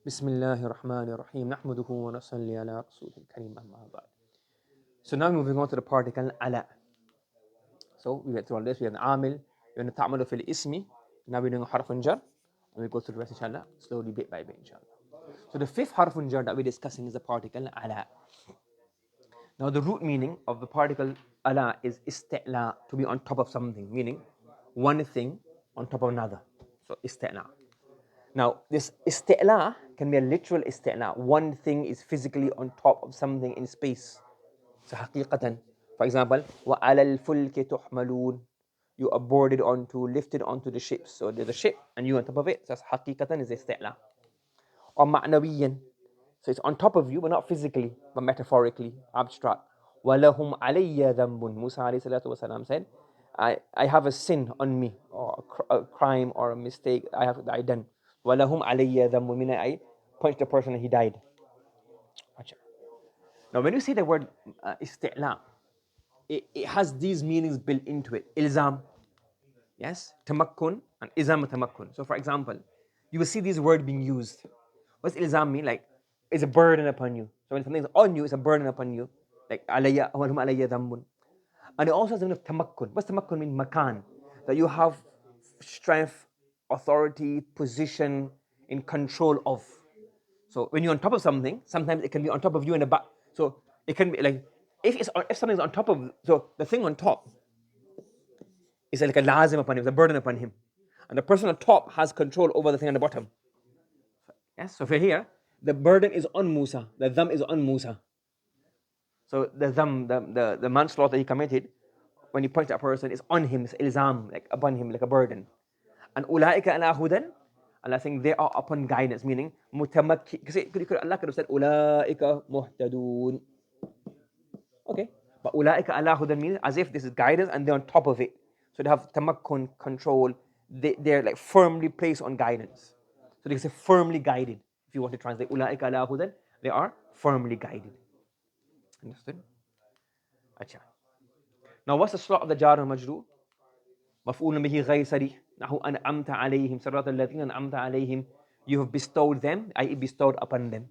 Bismillahirrahmanirrahim. Nahmaduhu wa nasalli ala rasulil kareem amma ba'd. So now moving on to the particle ala. So we went through all this. We have the amil, we have the ta'malu fil ismi. Now we're doing harfun jar, and we go through the rest inshallah, slowly bit by bit inshallah. So the fifth harfun jar that we're discussing is the particle ala. Now the root meaning of the particle ala is isti'la, to be on top of something, meaning one thing on top of another. So isti'la. Now, this isti'la can be a literal isti'la. One thing is physically on top of something in space. So, haqiqatan, for example, وَعَلَى الْفُلْكِ تُحْمَلُونَ. You are boarded onto, lifted onto the ships. So, there's a ship and you on top of it. So, that's haqiqatan is isti'la. Or ma'nawiyan. So, it's on top of you, but not physically, but metaphorically, abstract. وَلَهُمْ عَلَيَّ ذَنْبٌ. Musa alayhi salatu wasalam said, I have a sin on me, or a crime or a mistake that I done. وَلَهُمْ عَلَيَّ ذَنْبٌ, meaning I punched a person and he died. Now, when you see the word isti'la, it has these meanings built into it. Ilzam, yes, tamakkun, and izam tamakkun. So, for example, you will see these words being used. What's ilzam mean? Like, it's a burden upon you. So, when something's on you, it's a burden upon you. Like, alayya, walhum alayya dhanbun. And it also has a meaning of tamakkun. What's tamakkun mean? Makan. That you have strength, authority, position, in control of. So when you're on top of something, sometimes it can be on top of you in the back. So it can be like, if something's on top of, so the thing on top is like a lazim upon him, it's a burden upon him. And the person on top has control over the thing on the bottom. Yes, so for here, the burden is on Musa, the dham is on Musa. So the dham, the manslaughter he committed, when you point at a person, is on him, it's ilzam, like upon him, like a burden. And ulaika ala hudan, Allah saying they are upon guidance, meaning mutamakki. Allah could have said ulaika muhtadun. Okay, but ulaika ala hudan means as if this is guidance and they're on top of it. So they have tamakkun, control. They're like firmly placed on guidance. So they can say firmly guided. If you want to translate ulaika ala hudan, they are firmly guided. Understood? Acha. Now what's the slot of the jar and majrur? مفعول به غير صريح نحو أنعمت عليهم صراط الذين أنعمت عليهم. You have bestowed them, i.e. bestowed upon them.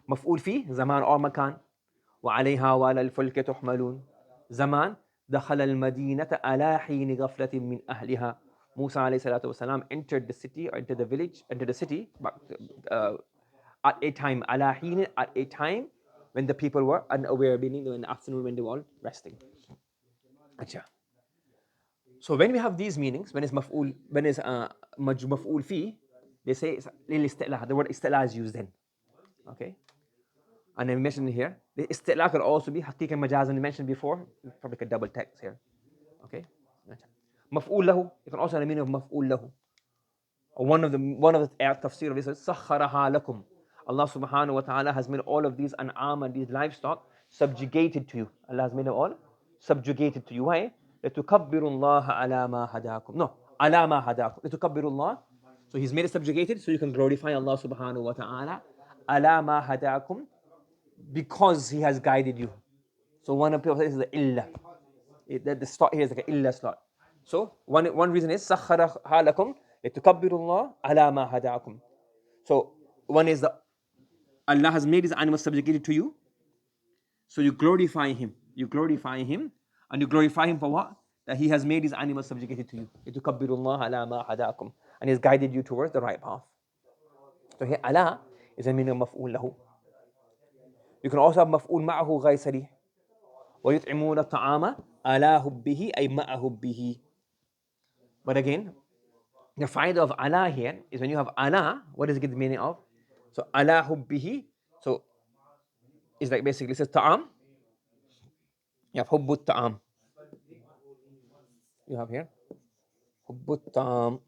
مفعول فيه زمان أو مكان. وعليها وعلى الفلك تحملون. زمان دخل المدينة على حين غفلة من أهلها. Musa alayhi salatu wasalam entered the city, or entered the village, entered the city at a time, ala حين, at a time when the people were unaware, meaning in the afternoon when they were all resting. Acha. So when we have these meanings, when it's maf'ul, when it's maf'ul fi, they say it's lil isti'la. The word isti'la is used then. Okay? And I mentioned here, the isti'la could also be haqiqa majazan mentioned before, probably a double text here. Okay? Maf'ul lahu, you can also have the meaning of maf'ul lahu. One of the tafsir of this is sakharaha lakum. Allah subhanahu wa ta'ala has made all of these an'am and these livestock subjugated to you. Allah has made them all subjugated to you. Why? لِتُكَبِّرُوا اللَّهَ عَلَى مَا هَدَاكُمْ. No, عَلَى مَا هَدَاكُمْ. لِتُكَبِّرُوا اللَّهَ. So He's made it subjugated so you can glorify Allah subhanahu wa ta'ala. عَلَى مَا هَدَاكُمْ. Because He has guided you. So one of the people says the illah. The slot here is like an illah slot. So one reason is سَخَّرَهَا لَكُمْ لِتُكَبِّرُوا اللَّهَ عَلَى مَا هَدَاكُمْ. So one is that Allah has made His animals subjugated to you. So you glorify Him. You glorify Him. And you glorify Him for what? That He has made His animals subjugated to you. لِتُكَبِّرُوا اللَّهَ عَلَى مَا هَدَاكُمْ. And He has guided you towards the right path. So here, ala is a meaning of maf'ul lahu. You can also have maf'ul ma'ahu غَيْرَ صَرِيحٍ. وَيُطْعِمُونَ الطَّعَامَ عَلَى حُبِّهِ أي مَعَ حُبِّهِ. But again, the faida of ala here is when you have ala, what does it get the meaning of? So ala hubbihi, so it's like basically it says ta'am. You have hubbut ta'am. You have here hubbut ta'am.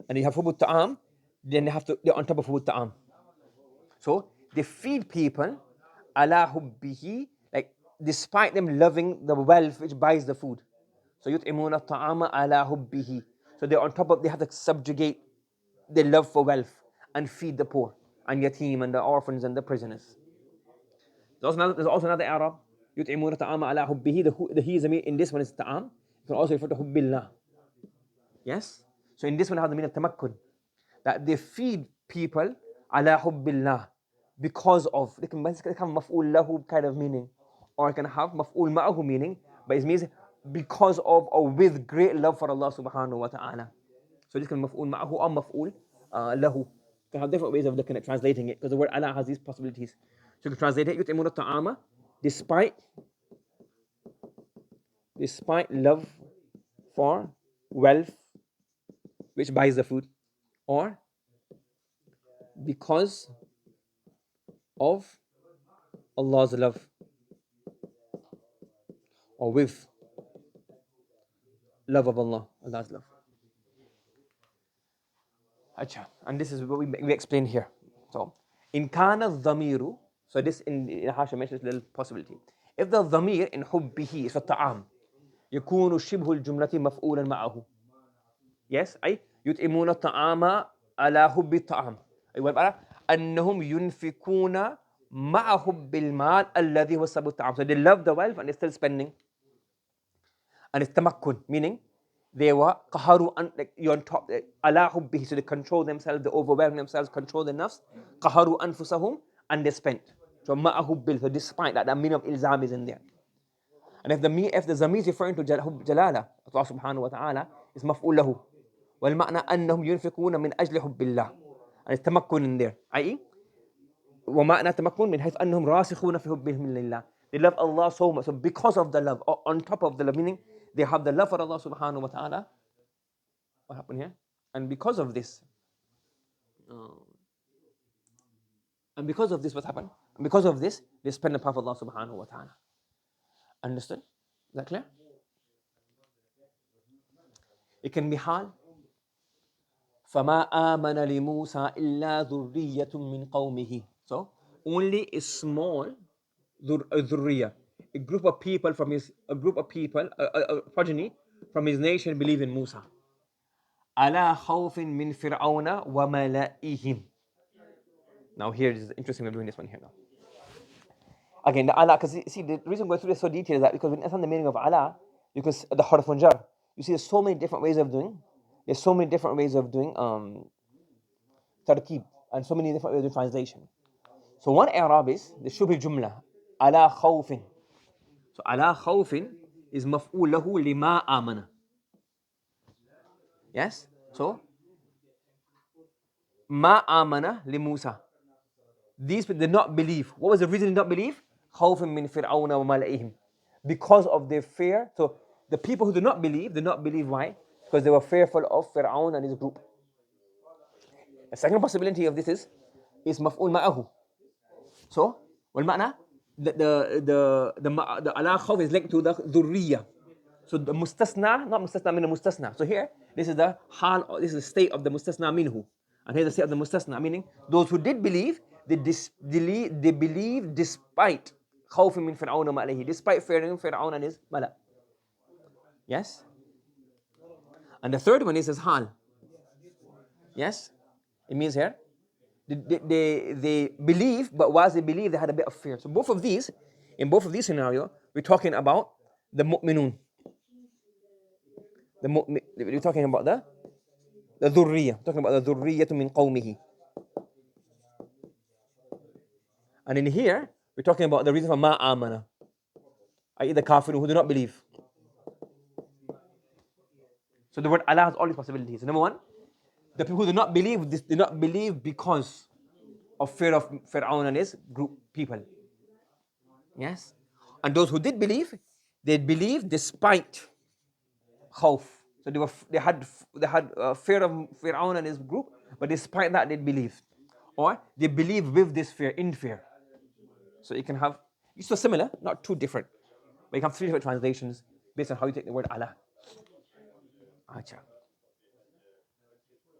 And you have hubbut ta'am, then they're on top of hubbut ta'am. So they feed people ala hubbihi, like despite them loving the wealth which buys the food. So yut'imuna ta'ama ala hubbihi. So they're on top of, they have to subjugate their love for wealth and feed the poor and yatim and the orphans and the prisoners. There's also another I'rab. يُطْعِمُونَ الطَّعَامَ عَلَى حُبِّهِ. The he is in this one is ta'am. You can also refer to hubbillah. Yes? So in this one I have the meaning of tamakkun. that they feed people ala hubbillah, because of. They can basically have maf'ul lahu kind of meaning, or it can have maf'ul ma'ahu meaning, but it means because of or with great love for Allah subhanahu wa ta'ala. So this can maf'ul ma'ahu or maf'ul lahu. You can have different ways of looking at translating it, because the word ala has these possibilities. So you can translate it يطعمون الطعام, despite love for wealth which buys the food, or because of Allah's love, or with love of Allah, Allah's love. Achha. And this is what we explained here. So, in kana dhamiru, so this in Hasha mentions a little possibility. If the dhamir in hubbihi is for ta'am, يكون شبه الجملة مفعولا معه. Yes, أي يطعمون الطعام على حب الطعام. أي أنهم ينفقون مع حب المال الذي هو سبب الطعام. So they love the wealth and they're still spending. And it's tamakkun, meaning they were qaharu, like you're on top, ala hubbihi, so they control themselves, they overwhelm themselves, control their nafs, qaharu anfusahum, and they spent. So ma'a hubbil, so despite that meaning of ilzam is in there. And if the zamir is referring to jalala, Allah subhanahu wa ta'ala, is maf'ul lahu. والمعنى أنهم ينفقون من أجل حب الله. And it's tamakkun in there. i.e. ومعنى تمكن من حيث أنهم راسخون في حبهم لله. They love Allah so much. So because of the love, or on top of the love, meaning they have the love for Allah subhanahu wa ta'ala. What happened here? And because of this, what happened? And because of this, they spend the path of Allah subhanahu wa ta'ala. Understood? Is that clear? It can be hal. فَمَا آمَنَ لِمُوسَى إِلَّا ذُرِّيَّةٌ مِّن قَوْمِهِ. So, only a small dhurriya, a group of people, a progeny from his nation believe in Musa. عَلَى خَوْفٍ مِّن فِرْعَوْنَ وَمَلَئِهِمْ. Now here is interesting, we're doing this one here now. Again, the ala, because see, the reason we're going through this so detailed is that because we understand the meaning of ala, because the harf and jar, you see there's so many different ways of doing, tarkeeb, and so many different ways of translation. So one i'rab is the shubh jumla, ala khawfin. So ala khawfin is maf'ul lahu lima amana. Yes? So ma amana li Musa. These people did not believe. What was the reason they did not believe? Khawfin min fir'auna wa mala'ihim. Because of their fear. So the people who did not believe why? Because they were fearful of Fir'aun and his group. The second possibility of this is maf'ul ma'ahu. So, wal ma'na, the ala khawf is linked to the dhurriya. So the mustasna, not mustasna min mustasna. So here, this is the hal, this is the state of the mustasna minhu. And here's the state of the mustasna, meaning those who did believe, they believe despite khawf min fir'aun wa alayhi, despite fearing Fir'aun and his mala. Yes? And the third one is hal. Yes? It means here, they believe, but whilst they believe, they had a bit of fear. So in both of these scenarios, we're talking about the mu'minun. We're talking about the dhurriya. Talking about the dhurriyatu min qawmihi. And in here, we're talking about the reason for ma amana, i.e. the kafirun who do not believe. So the word Allah has all these possibilities. Number one, the people who do not believe because of fear of Fir'aun and his group people. Yes? And those who did believe, they believed despite khawf. So they had fear of Fir'aun and his group, but despite that they believed. Or they believe with this fear, in fear. So you can have, it's so similar, not too different. But you can have three different translations based on how you take the word Allah. Acha.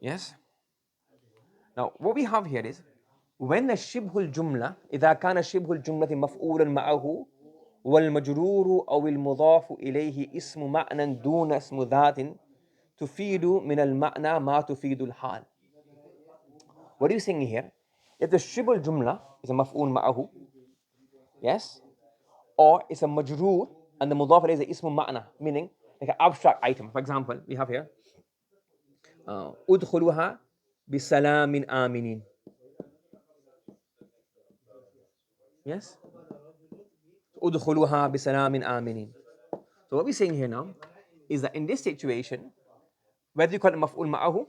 Yes? Now, what we have here is, when الشبه الجملة إذا كان شبه الجملة مفعولا معه والمجرور أو المضاف إليه اسم معنى دون اسم ذات تفيد من المعنى ما تفيد الحال. What are you saying here? If the شبه الجملة is a مفعول معه, yes, or it's a majroor and the مضاف إليه is a اسم معنى, meaning like an abstract item. For example, we have here أدخلها بسلام آمنين. Yes? ادخلوها بسلام آمنين. So what we're saying here now is that in this situation, whether you call it مفعول معه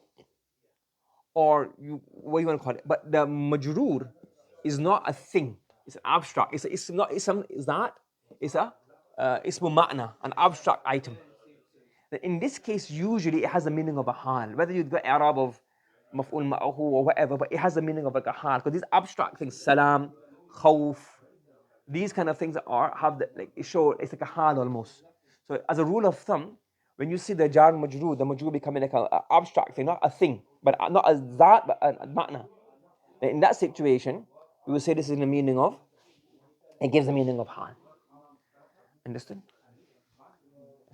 or what you want to call it, but the majroor is not a thing. It's an abstract. It's not. It's that. It's a ismu ma'na, an abstract item. In this case, usually it has the meaning of a hal. Whether you've got i'rab of maf'ul ma'ahu or whatever, but it has the meaning of like a hal. Because these abstract things, salam, khawf, these kind of things have the, like it show it's like a hal almost. So as a rule of thumb, when you see the jar majroor, the majroor becoming like an abstract thing, not a thing, but not a that, but a ma'na. In that situation, we will say this is the meaning of, it gives the meaning of hal. Understood?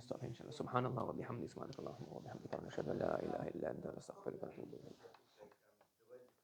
Stop inshallah. Subhanallah wa bihamdihi subhanakallahumma wa bihamdika wa nashhadu an la ilaha illa anta nastaghfiruka wa natubu ilayk.